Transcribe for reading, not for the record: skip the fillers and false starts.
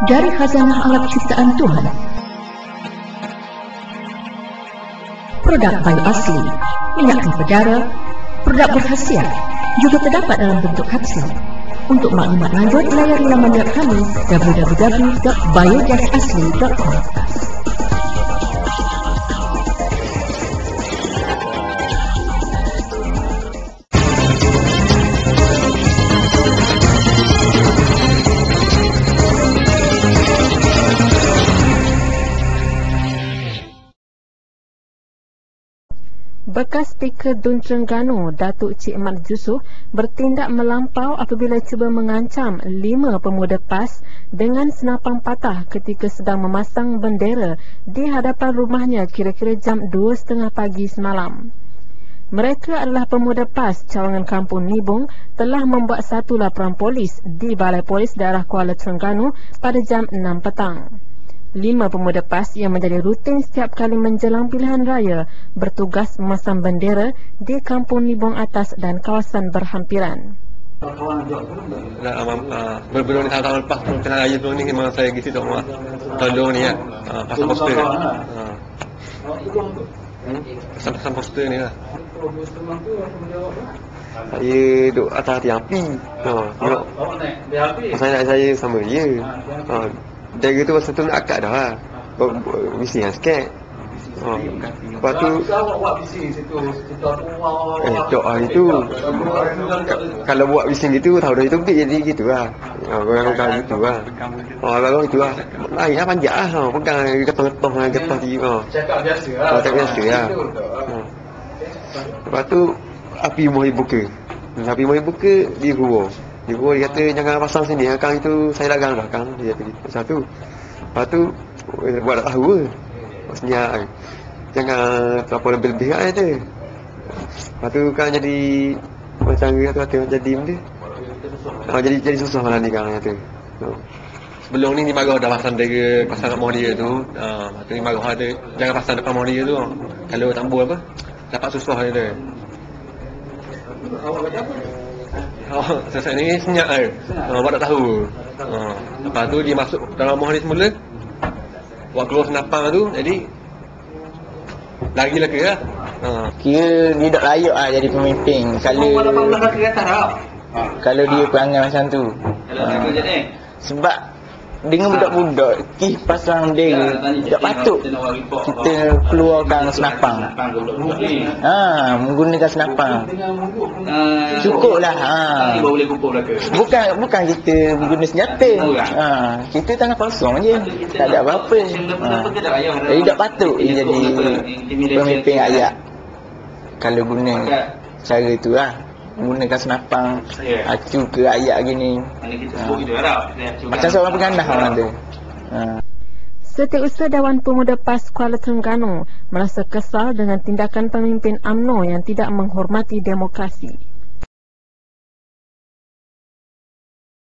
dari khazanah alam ciptaan Tuhan. Produk bayu asli, minyak empedara, produk berkhasiat juga terdapat dalam bentuk kapsul. Untuk maklumat lanjut, layari laman web kami www.bio-asli.com. Bekas Speaker Dun Terengganu, Datuk Cik Mat Yusof bertindak melampau apabila cuba mengancam 5 pemuda PAS dengan senapan patah ketika sedang memasang bendera di hadapan rumahnya kira-kira jam 2:30 pagi semalam. Mereka adalah pemuda PAS cawangan kampung Nibong telah membuat satu laporan polis di Balai Polis Daerah Kuala Terengganu pada jam 6 petang. 5 pemuda PAS yang menjadi rutin setiap kali menjelang pilihan raya bertugas memasang bendera di kampung Nibong Atas dan kawasan berhampiran. Berbelum ni tahun lepas pilihan raya tu ni memang saya gitu tak maaf. Tahun ni ya, pasal poster. Pasal poster ni lah. Saya duduk atas hati api. Tengok. Saya sama dia. Dari tu masa tu nak akad dah lah. Bising lah sikit. Lepas tu buat bising situ tok lah itu. Kalau buat bising gitu, tahu dah itu jadi gitu lah. Orang-orang gitu lah. Orang gitu lah. Lain lah panjat lah. Pegang getah-getah lah. Cakap biasa lah. Cakap biasa lah. Lepas tu api mulai buka. Api mulai buka, dia keluar. Dia kata jangan pasang sini, kang itu saya larang dah kang, dia kata gitu. Satu. Lepas tu buat tak tahu ke. Maksudnya jangan apa lebih-lebih kan tu. Lepas tu kan jadi macam kata jadi benda. Jadi susah malam ni kang kata. Sebelum ni marah dah pasang dia pasang kat mohon dia tu. Lepas tu ni marah ada jangan pasang depan mohon dia tu. Kalau tambur apa dapat susah dia. Awak kata apa? Saya ni senyap kan. Awak tak tahu. Lepas tu dia masuk dalam rumah ni semula. Buat keluar senapang tu. Jadi lari lah ke lah. Kira dia tak layak lah jadi pemimpin. Kalau dia perangai macam tu. Sebab dengan budak-budak pasang bendera tak patut kita keluarkan senapang. Menggunakan senapang cukuplah. Bukan kita guna senjata. Kita tangan kosong je, tak ada apa-apa. Jadi tak patut dia jadi pemimpin rakyat kalau guna cara tu lah. Menggunakan senapang acu ke rakyat gini. Macam seorang pengandah orang tu. Setiausaha Dewan Pemuda PAS Kuala Terengganu merasa kesal dengan tindakan pemimpin UMNO yang tidak menghormati demokrasi.